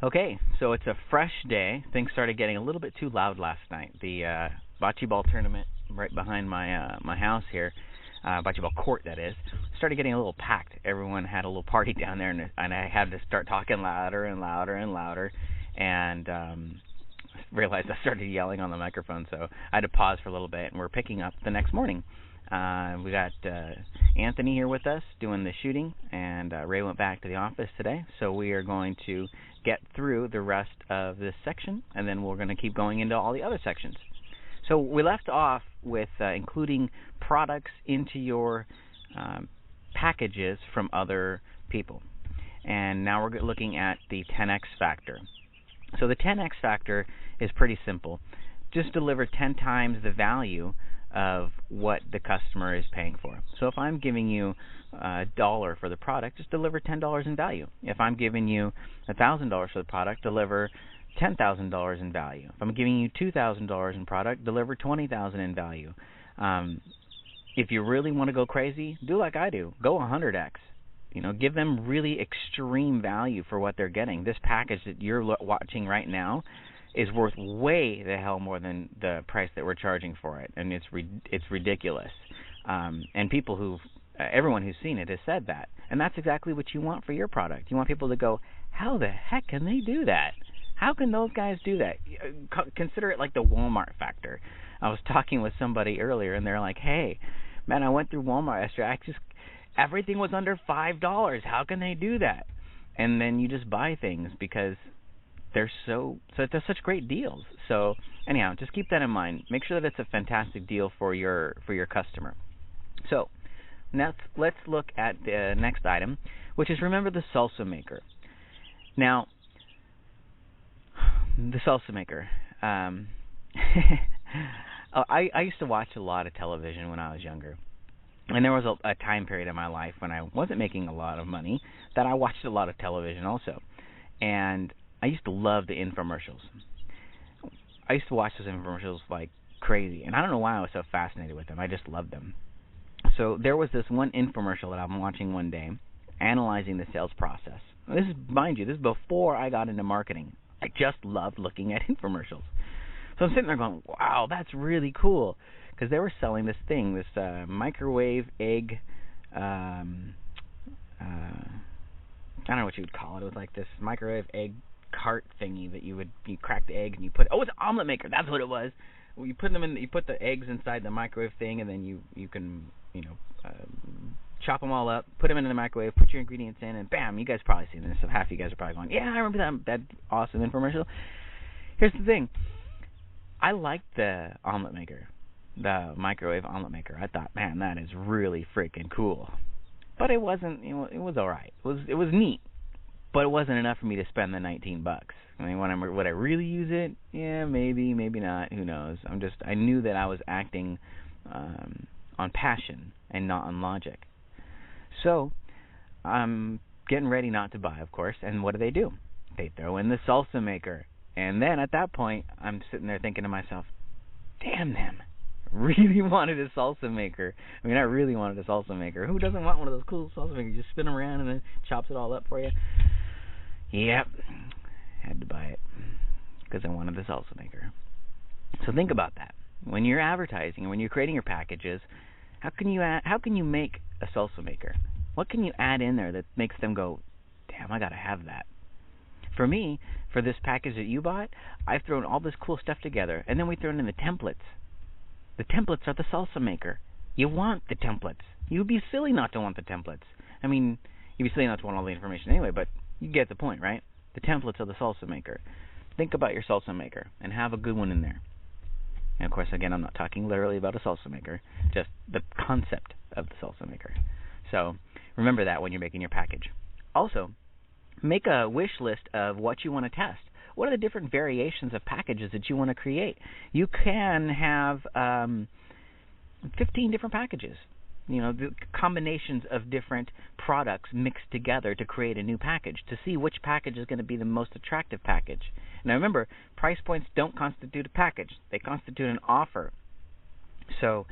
Okay, so it's a fresh day. Things started getting a little bit too loud last night. The bocce ball tournament right behind my house here, bocce ball court that is, started getting a little packed. Everyone had a little party down there, and I had to start talking louder and louder and louder, and realized I started yelling on the microphone, so I had to pause for a little bit, and we're picking up the next morning. We got Anthony here with us doing the shooting, and Ray went back to the office today, so we are going to get through the rest of this section, and then we're going to keep going into all the other sections. So we left off with including products into your packages from other people, and now we're looking at the 10x factor. So the 10x factor is pretty simple. Just deliver 10 times the value of what the customer is paying for. So if I'm giving you $1 for the product, just deliver $10 in value. If I'm giving you $1,000 for the product, deliver $10,000 in value. If I'm giving you $2,000 in product, deliver $20,000 in value. If you really want to go crazy, do like I do. Go 100x. Give them really extreme value for what they're getting. This package that you're watching right now is worth way the hell more than the price that we're charging for it, and it's ridiculous. And everyone who's seen it has said that, and that's exactly what you want for your product. You want people to go, how the heck can they do that? How can those guys do that? Consider it like the Walmart factor. I was talking with somebody earlier, and they're like, hey, man, I went through Walmart yesterday. Everything was under $5. How can they do that? And then you just buy things because they're such great deals. So anyhow, just keep that in mind. Make sure that it's a fantastic deal for your customer. So let's look at the next item, which is remember the salsa maker. Now, the salsa maker. I used to watch a lot of television when I was younger. And there was a time period in my life when I wasn't making a lot of money that I watched a lot of television also. And I used to love the infomercials. I used to watch those infomercials like crazy. And I don't know why I was so fascinated with them. I just loved them. So there was this one infomercial that I'm watching one day, analyzing the sales process. This is before I got into marketing. I just loved looking at infomercials. So I'm sitting there going, wow, that's really cool. Because they were selling this thing, this microwave egg, I don't know what you would call it. It was like this microwave egg cart thingy that you crack the egg and you put. Oh, it's an omelet maker. That's what it was. Well, you put the eggs inside the microwave thing, and then you can chop them all up, put them into the microwave, put your ingredients in, and bam, you guys probably seen this. So half of you guys are probably going, yeah, I remember that awesome infomercial. Here's the thing. I liked the omelet maker. The microwave omelet maker. I thought, man, that is really freaking cool. But it wasn't. It was all right. It was neat, but it wasn't enough for me to spend the $19. I mean, would I really use it? Yeah, maybe not. Who knows? I knew that I was acting on passion and not on logic. So I'm getting ready not to buy, of course. And what do? They throw in the salsa maker, and then at that point, I'm sitting there thinking to myself, damn them. Really wanted a salsa maker. I mean, I really wanted a salsa maker. Who doesn't want one of those cool salsa makers? You just spin them around and it chops it all up for you. Yep, had to buy it because I wanted the salsa maker. So think about that. When you're advertising and when you're creating your packages, how can you make a salsa maker? What can you add in there that makes them go, damn, I gotta have that? For me, for this package that you bought, I've thrown all this cool stuff together, and then we throw in the templates. The templates are the salsa maker. You want the templates. You'd be silly not to want the templates. I mean, you'd be silly not to want all the information anyway, but you get the point, right? The templates are the salsa maker. Think about your salsa maker and have a good one in there. And of course, again, I'm not talking literally about a salsa maker, just the concept of the salsa maker. So remember that when you're making your package. Also, make a wish list of what you want to test. What are the different variations of packages that you want to create? You can have 15 different packages. The combinations of different products mixed together to create a new package, to see which package is going to be the most attractive package. Now remember, price points don't constitute a package. They constitute an offer. So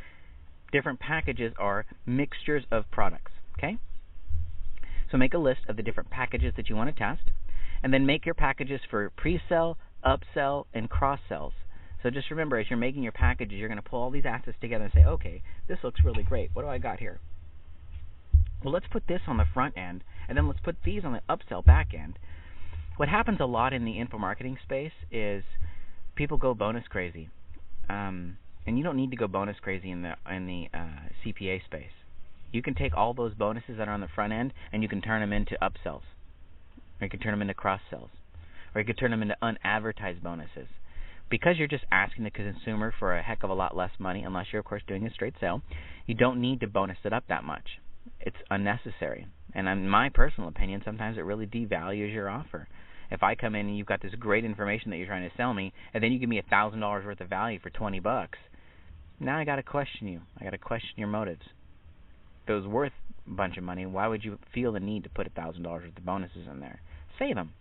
different packages are mixtures of products, okay? So make a list of the different packages that you want to test. And then make your packages for pre-sell, upsell, and cross-sells. So just remember, as you're making your packages, you're going to pull all these assets together and say, okay, this looks really great. What do I got here? Well, let's put this on the front end, and then let's put these on the upsell back end. What happens a lot in the info marketing space is people go bonus crazy. And you don't need to go bonus crazy in the CPA space. You can take all those bonuses that are on the front end and you can turn them into upsells, or you can turn them into cross-sells, or you can turn them into unadvertised bonuses. Because you're just asking the consumer for a heck of a lot less money, unless you're, of course, doing a straight sale, you don't need to bonus it up that much. It's unnecessary. And in my personal opinion, sometimes it really devalues your offer. If I come in and you've got this great information that you're trying to sell me, and then you give me $1,000 worth of value for $20, now I got to question you. I got to question your motives. If it was worth a bunch of money, why would you feel the need to put $1,000 worth of bonuses in there? Save them.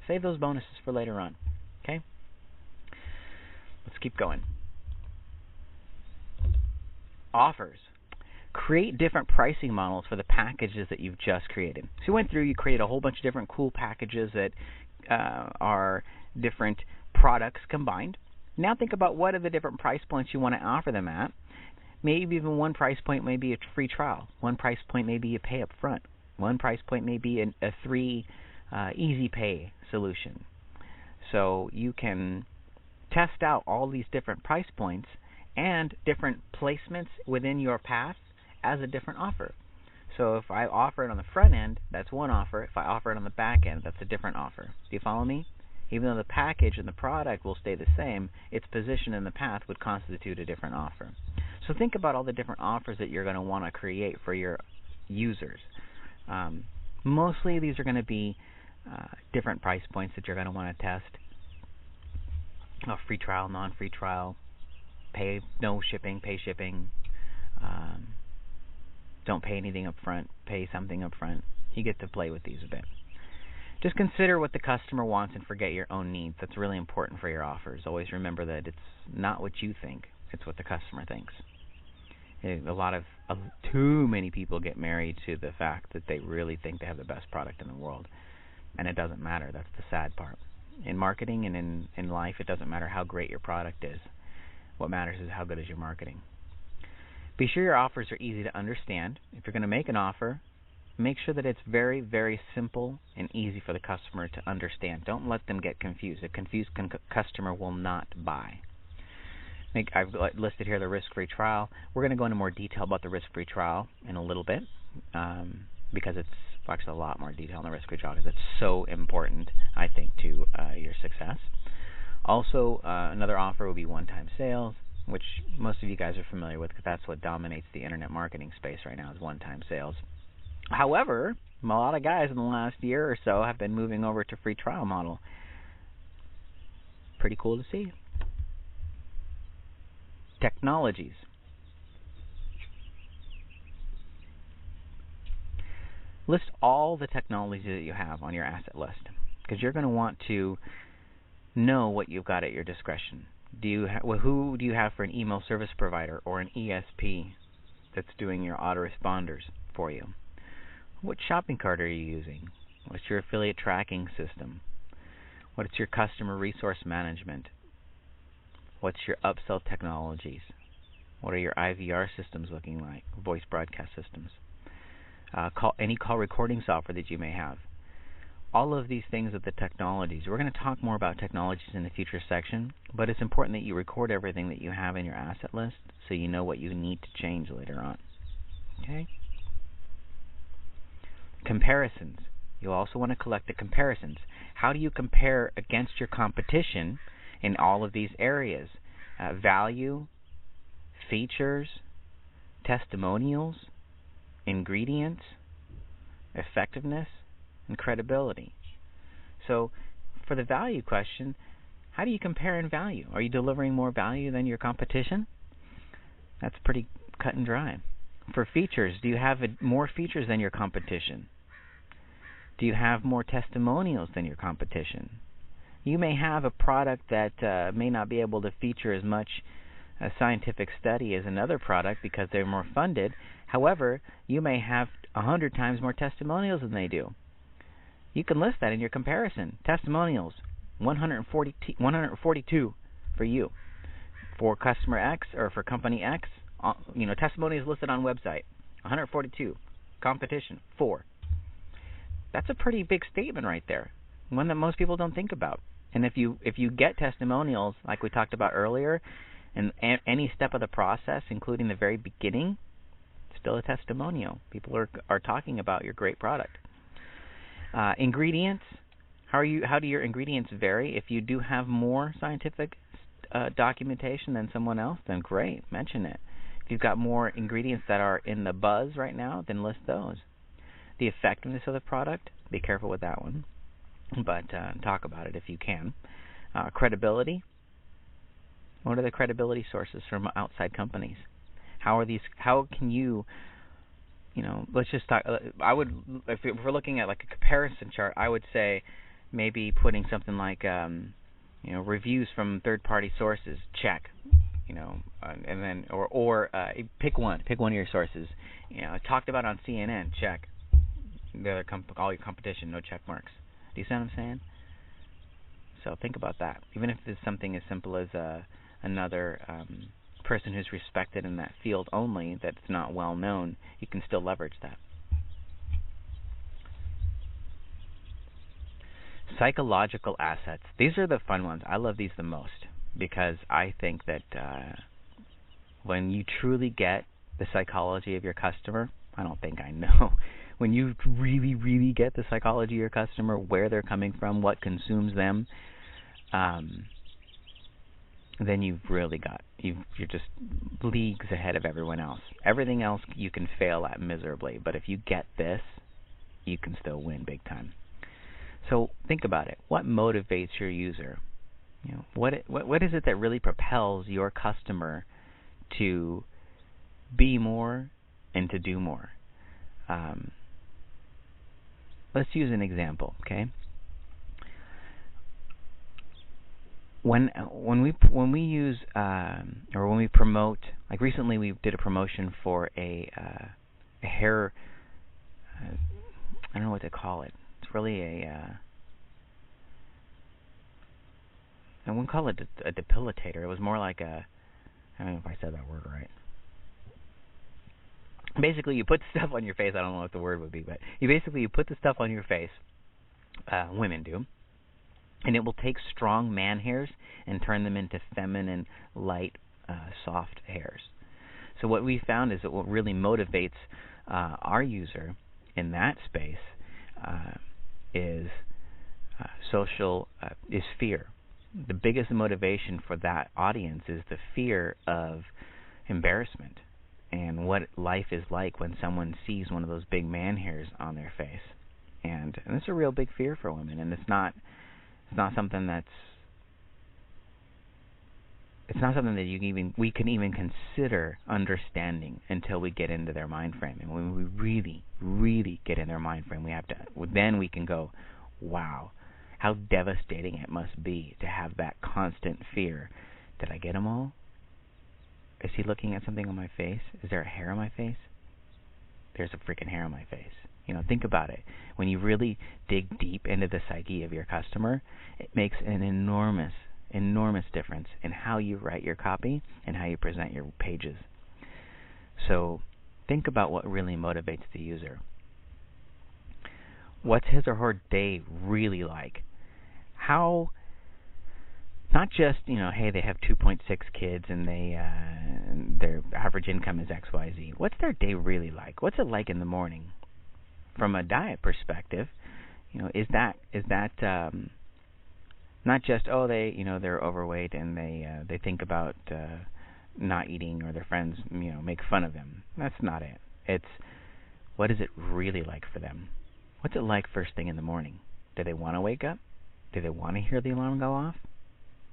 Save those bonuses for later on. Okay? Let's keep going. Offers. Create different pricing models for the packages that you've just created. So you went through, you created a whole bunch of different cool packages that are different products combined. Now think about what are the different price points you want to offer them at. Maybe even one price point may be a free trial. One price point may be a pay up front. One price point may be a 3 easy pay solution. So you can test out all these different price points and different placements within your path as a different offer. So if I offer it on the front end, that's one offer. If I offer it on the back end, that's a different offer. Do you follow me? Even though the package and the product will stay the same, its position in the path would constitute a different offer. So think about all the different offers that you're going to want to create for your users. Mostly these are going to be different price points that you're going to want to test. Free trial, non-free trial, pay no shipping, pay shipping. Don't pay anything up front, pay something up front. You get to play with these a bit. Just consider what the customer wants and forget your own needs. That's really important for your offers. Always remember that it's not what you think, it's what the customer thinks. Too many people get married to the fact that they really think they have the best product in the world. And it doesn't matter. That's the sad part. In marketing and in life, it doesn't matter how great your product is. What matters is how good is your marketing. Be sure your offers are easy to understand. If you're going to make an offer, make sure that it's very, very simple and easy for the customer to understand. Don't let them get confused. A confused customer will not buy. I've listed here the risk-free trial. We're going to go into more detail about the risk-free trial in a little bit because it's actually a lot more detail on the risk-free trial because it's so important, I think, to your success. Also, another offer would be one-time sales, which most of you guys are familiar with because that's what dominates the internet marketing space right now is one-time sales. However, a lot of guys in the last year or so have been moving over to free trial model. Pretty cool to see. Technologies. List all the technologies that you have on your asset list because you're going to want to know what you've got at your discretion. Who do you have for an email service provider or an ESP that's doing your autoresponders for you? What shopping cart are you using? What's your affiliate tracking system? What's your customer resource management? What's your upsell technologies? What are your IVR systems looking like? Voice broadcast systems. Any call recording software that you may have. All of these things are the technologies. We're going to talk more about technologies in the future section, but it's important that you record everything that you have in your asset list so you know what you need to change later on. Okay? Comparisons. You'll also want to collect the comparisons. How do you compare against your competition in all of these areas? Value, features, testimonials, ingredients, effectiveness, and credibility. So for the value question, how do you compare in value? Are you delivering more value than your competition? That's pretty cut and dry. For features, do you have more features than your competition? Do you have more testimonials than your competition? You may have a product that may not be able to feature as much scientific study as another product because they're more funded. However, you may have 100 times more testimonials than they do. You can list that in your comparison. Testimonials, 142 for you. For customer X or for company X, testimonials listed on website, 142. Competition, 4. That's a pretty big statement right there, one that most people don't think about. And if you get testimonials, like we talked about earlier, in any step of the process, including the very beginning, it's still a testimonial. People are talking about your great product. Ingredients, how do your ingredients vary? If you do have more scientific documentation than someone else, then great, mention it. If you've got more ingredients that are in the buzz right now, then list those. The effectiveness of the product, be careful with that one, but talk about it if you can. Credibility, what are the credibility sources from outside companies? How can you, let's just talk, if we're looking at like a comparison chart, I would say maybe putting something like, reviews from third-party sources, check, and then, or pick one of your sources. Talked about on CNN, check. The other all your competition, no check marks. Do you see what I'm saying? So think about that. Even if it's something as simple as another person who's respected in that field only, that's not well known, you can still leverage that. Psychological assets. These are the fun ones. I love these the most because I think that when you truly get the psychology of your customer, I know. When you really, really get the psychology of your customer, where they're coming from, what consumes them, then you've really you're just leagues ahead of everyone else. Everything else you can fail at miserably, but if you get this, you can still win big time. So think about it. What motivates your user? What is it that really propels your customer to be more and to do more? Let's use an example, okay? When we use or when we promote, like recently we did a promotion for a hair. I don't know what to call it. It's really I wouldn't call it a depilator. It was more like I don't know if I said that word right. Basically, you put stuff on your face. I don't know what the word would be, but you put the stuff on your face. Women do, and it will take strong man hairs and turn them into feminine, light, soft hairs. So what we found is that what really motivates our user in that space is fear. The biggest motivation for that audience is the fear of embarrassment and what life is like when someone sees one of those big man hairs on their face. And it's a real big fear for women, and it's not something that we can even consider understanding until we get into their mind frame. And when we really, really get in their mind frame, then we can go, wow, how devastating it must be to have that constant fear. Did I get them all? Is he looking at something on my face? Is there a hair on my face? There's a freaking hair on my face. Think about it. When you really dig deep into the psyche of your customer, it makes an enormous difference in how you write your copy and how you present your pages. So think about what really motivates the user. What's his or her day really like? How, not just, hey, they have 2.6 kids and their average income is XYZ. What's their day really like? What's it like in the morning? From a diet perspective, is that not just they're overweight and they think about not eating, or their friends make fun of them. That's not it. It's what is it really like for them? What's it like first thing in the morning? Do they want to wake up? Do they want to hear the alarm go off?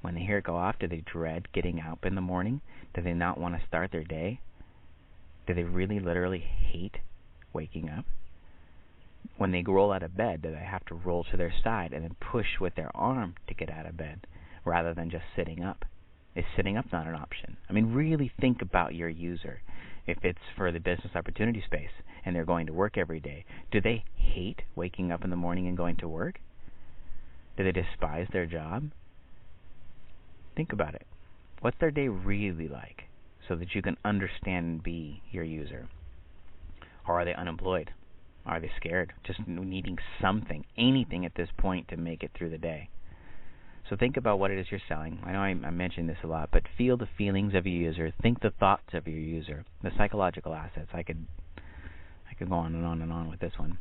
When they hear it go off, do they dread getting up in the morning? Do they not want to start their day? Do they really literally hate waking up? When they roll out of bed, do they have to roll to their side and then push with their arm to get out of bed rather than just sitting up? Is sitting up not an option? I mean, really think about your user. If it's for the business opportunity space and they're going to work every day, do they hate waking up in the morning and going to work? Do they despise their job? Think about it. What's their day really like so that you can understand and be your user? Or are they unemployed? Are they scared? Just needing something, anything at this point to make it through the day. So think about what it is you're selling. I know I mentioned this a lot, but feel the feelings of your user. Think the thoughts of your user. The psychological assets. I could go on and on and on with this one.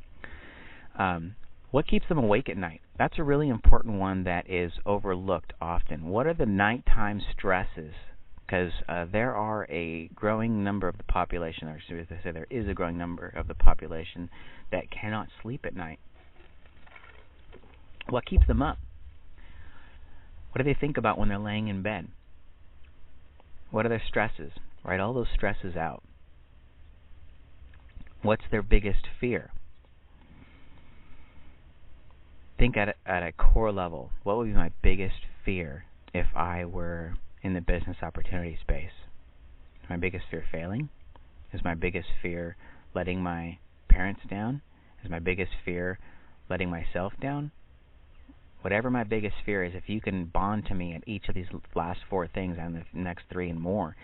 What keeps them awake at night? That's a really important one that is overlooked often. What are the nighttime stresses? Because there are a growing number of the population, or should I say there is a growing number of the population that cannot sleep at night. What keeps them up? What do they think about when they're laying in bed? What are their stresses? Write all those stresses out. What's their biggest fear? Think at a core level. What would be my biggest fear if I were in the business opportunity space? Is my biggest fear failing? Is my biggest fear letting my parents down? Is my biggest fear letting myself down? Whatever my biggest fear is, if you can bond to me at each of these last 4 things and the next 3 and more,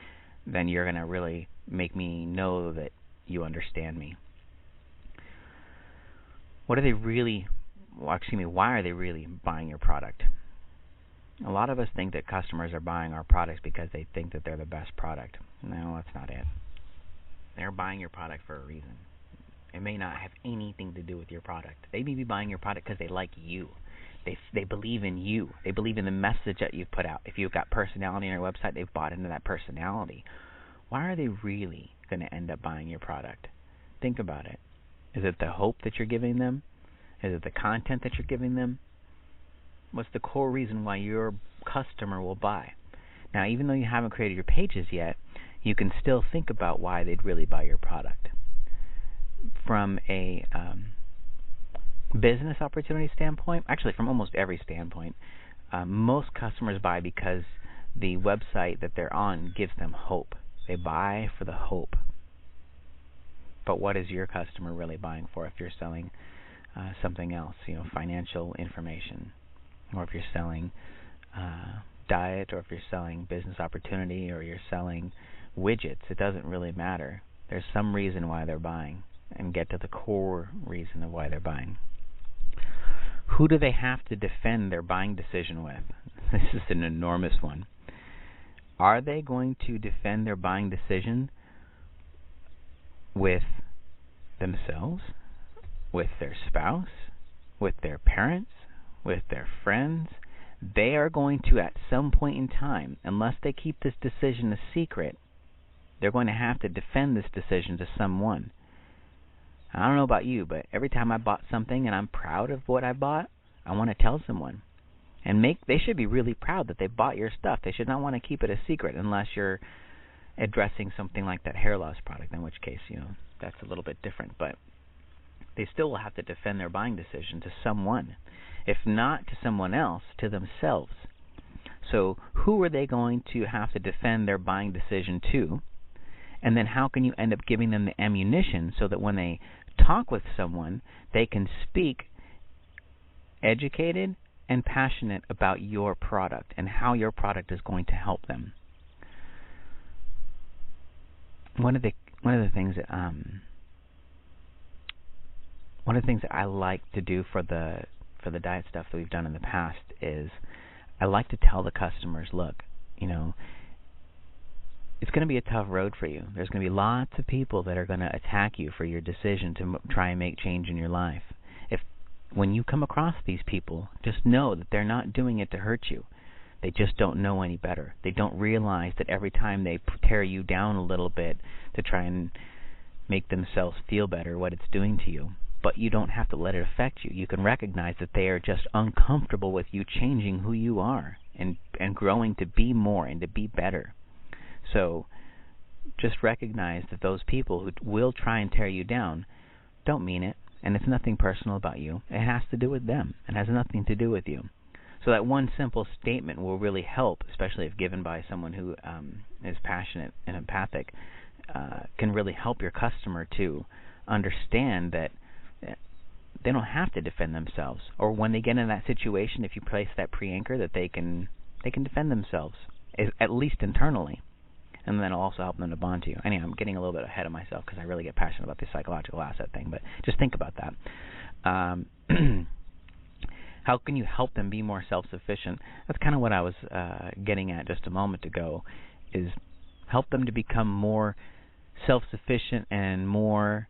then you're going to really make me know that you understand me. Why are they really buying your product? A lot of us think that customers are buying our products because they think that they're the best product. No, that's not it. They're buying your product for a reason. It may not have anything to do with your product. They may be buying your product because they like you. They believe in you. They believe in the message that you've put out. If you've got personality on your website, they've bought into that personality. Why are they really going to end up buying your product? Think about it. Is it the hope that you're giving them? Is it the content that you're giving them? What's the core reason why your customer will buy? Now, even though you haven't created your pages yet, you can still think about why they'd really buy your product. From a business opportunity standpoint, actually from almost every standpoint, most customers buy because the website that they're on gives them hope. They buy for the hope. But what is your customer really buying for if you're selling something else, financial information, or if you're selling diet, or if you're selling business opportunity, or you're selling widgets? It doesn't really matter. There's some reason why they're buying, and get to the core reason of why they're buying. Who do they have to defend their buying decision with? This is an enormous one. Are they going to defend their buying decision with themselves, with their spouse, with their parents, with their friends? They are going to, at some point in time, unless they keep this decision a secret, they're going to have to defend this decision to someone. I don't know about you, but every time I bought something and I'm proud of what I bought, I want to tell someone. And they should be really proud that they bought your stuff. They should not want to keep it a secret unless you're addressing something like that hair loss product, in which case, that's a little bit different. But they still will have to defend their buying decision to someone. If not to someone else, to themselves. So who are they going to have to defend their buying decision to? And then how can you end up giving them the ammunition so that when they talk with someone, they can speak educated and passionate about your product and how your product is going to help them? One of the things that I like to do for the diet stuff that we've done in the past is I like to tell the customers, look, it's going to be a tough road for you. There's going to be lots of people that are going to attack you for your decision to try and make change in your life. When you come across these people, just know that they're not doing it to hurt you. They just don't know any better. They don't realize that every time they tear you down a little bit to try and make themselves feel better, what it's doing to you. But you don't have to let it affect you. You can recognize that they are just uncomfortable with you changing who you are and growing to be more and to be better. So just recognize that those people who will try and tear you down don't mean it, and it's nothing personal about you. It has to do with them. It has nothing to do with you. So that one simple statement will really help, especially if given by someone who is passionate and empathic, can really help your customer to understand that they don't have to defend themselves. Or when they get in that situation, if you place that pre-anchor, that they can defend themselves, at least internally. And then it'll also help them to bond to you. Anyway, I'm getting a little bit ahead of myself because I really get passionate about the psychological asset thing. But just think about that. How can you help them be more self-sufficient? That's kind of what I was getting at just a moment ago, is help them to become more self-sufficient and more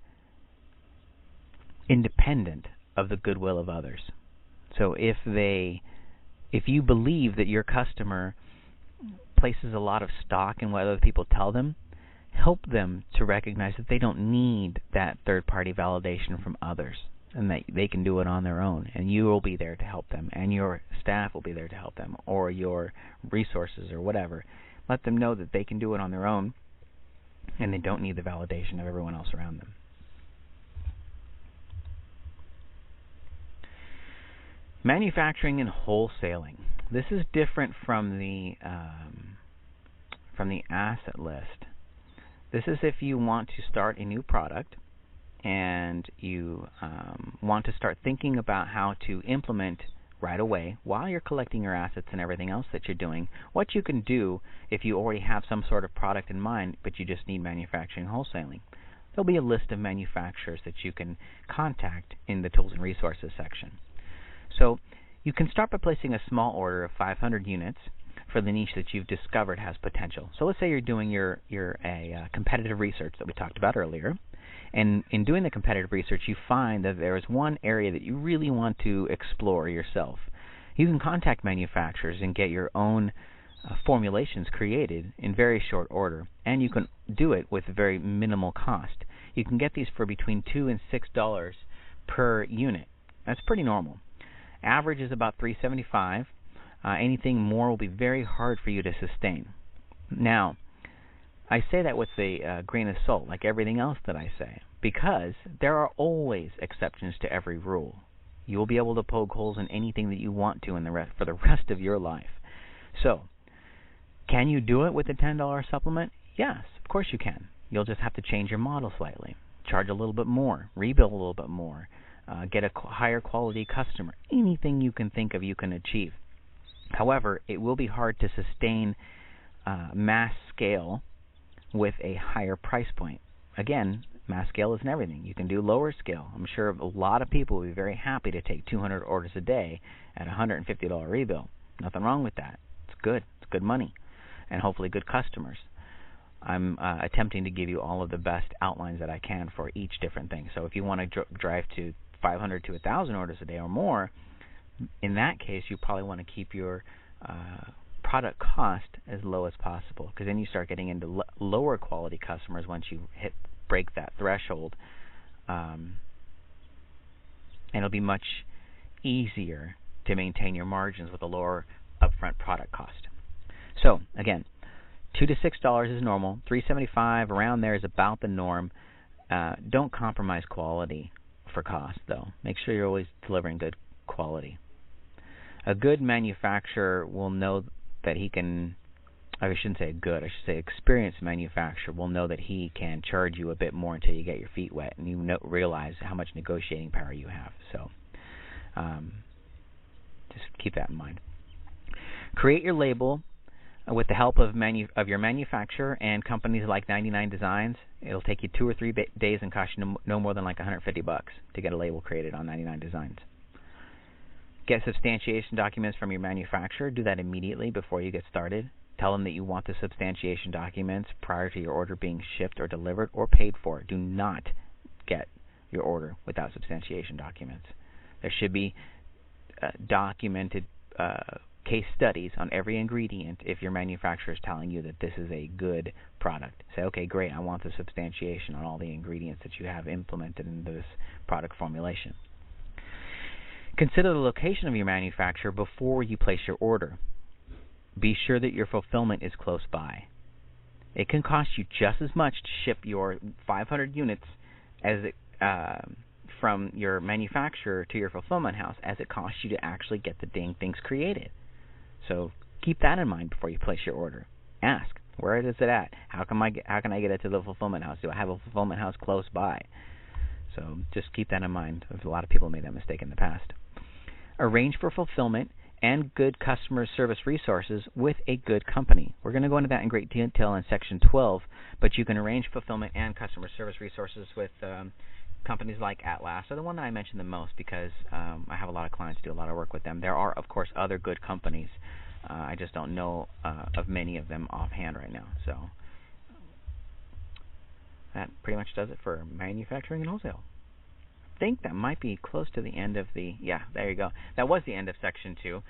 independent of the goodwill of others. So if you believe that your customer places a lot of stock in what other people tell them, help them to recognize that they don't need that third-party validation from others, and that they can do it on their own, and you will be there to help them, and your staff will be there to help them, or your resources or whatever. Let them know that they can do it on their own, and they don't need the validation of everyone else around them. Manufacturing and wholesaling. This is different from the asset list. This is if you want to start a new product and you want to start thinking about how to implement right away while you're collecting your assets and everything else that you're doing, what you can do if you already have some sort of product in mind but you just need manufacturing and wholesaling. There'll be a list of manufacturers that you can contact in the Tools and Resources section. So you can start by placing a small order of 500 units for the niche that you've discovered has potential. So let's say you're doing your competitive research that we talked about earlier, and in doing the competitive research you find that there is one area that you really want to explore yourself. You can contact manufacturers and get your own formulations created in very short order, and you can do it with very minimal cost. You can get these for between $2 and $6 per unit. That's pretty normal. Average is about $3.75. Anything more will be very hard for you to sustain. Now, I say that with a grain of salt, like everything else that I say, because there are always exceptions to every rule. You will be able to poke holes in anything that you want to for the rest of your life. So, can you do it with a $10 supplement? Yes, of course you can. You'll just have to change your model slightly, charge a little bit more, rebuild a little bit more, get a higher quality customer. Anything you can think of you can achieve. However, it will be hard to sustain mass scale with a higher price point. Again, mass scale isn't everything. You can do lower scale. I'm sure a lot of people will be very happy to take 200 orders a day at a $150 rebill. Nothing wrong with that. It's good. It's good money, and hopefully good customers. I'm attempting to give you all of the best outlines that I can for each different thing. So if you want to drive to 500 to 1,000 orders a day or more, in that case, you probably want to keep your product cost as low as possible, because then you start getting into lower quality customers once you break that threshold, and it'll be much easier to maintain your margins with a lower upfront product cost. So again, $2 to $6 is normal. $3.75 around there is about the norm. Don't compromise quality for cost, though. Make sure you're always delivering good quality. A good manufacturer will know that he can, I shouldn't say good, I should say experienced manufacturer will know that he can charge you a bit more until you get your feet wet and you realize how much negotiating power you have. So just keep that in mind. Create your label with the help of your manufacturer and companies like 99 Designs. It'll take you 2 or 3 days and cost you no more than like $150 to get a label created on 99 Designs. Get substantiation documents from your manufacturer. Do that immediately before you get started. Tell them that you want the substantiation documents prior to your order being shipped or delivered or paid for. Do not get your order without substantiation documents. There should be documented case studies on every ingredient if your manufacturer is telling you that this is a good product. Say, okay, great, I want the substantiation on all the ingredients that you have implemented in this product formulation. Consider the location of your manufacturer before you place your order. Be sure that your fulfillment is close by. It can cost you just as much to ship your 500 units as from your manufacturer to your fulfillment house as it costs you to actually get the dang things created. So keep that in mind before you place your order. Ask, where is it at? How can I get it to the fulfillment house? Do I have a fulfillment house close by? So just keep that in mind. A lot of people made that mistake in the past. Arrange for fulfillment and good customer service resources with a good company. We're going to go into that in great detail in Section 12, but you can arrange fulfillment and customer service resources with companies like Atlas. They're the one that I mentioned the most because I have a lot of clients do a lot of work with them. There are, of course, other good companies. I just don't know of many of them offhand right now. So that pretty much does it for manufacturing and wholesale. I think that might be close to the end of the, yeah, there you go. That was the end of Section 2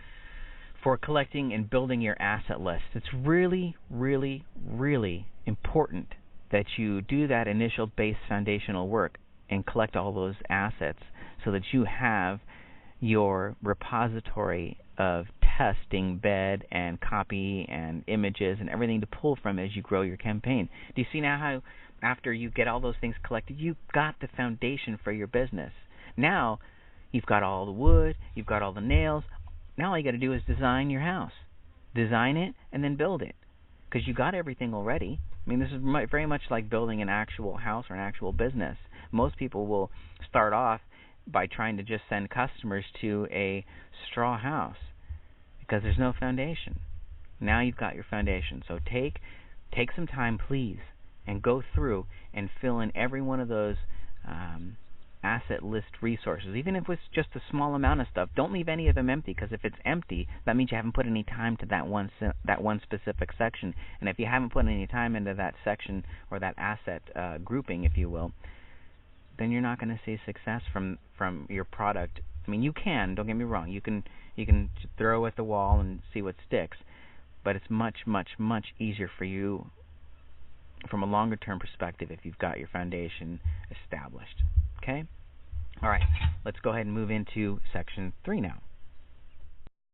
for collecting and building your asset list. It's really, really, really important that you do that initial base foundational work and collect all those assets so that you have your repository of testing bed and copy and images and everything to pull from as you grow your campaign. Do you see now how after you get all those things collected, you've got the foundation for your business? Now you've got all the wood, you've got all the nails. Now all you got to do is design your house. Design it and then build it, because you got everything already. I mean, this is very much like building an actual house or an actual business. Most people will start off by trying to just send customers to a straw house because there's no foundation. Now you've got your foundation. So take some time, please, and go through and fill in every one of those asset list resources. Even if it's just a small amount of stuff, don't leave any of them empty, because if it's empty, that means you haven't put any time to that one specific section. And if you haven't put any time into that section or that asset grouping, if you will, then you're not going to see success from your product. I mean, you can, don't get me wrong, you can throw at the wall and see what sticks, but it's much, much, much easier for you from a longer term perspective if you've got your foundation established. Okay? All right, let's go ahead and move into Section 3 now.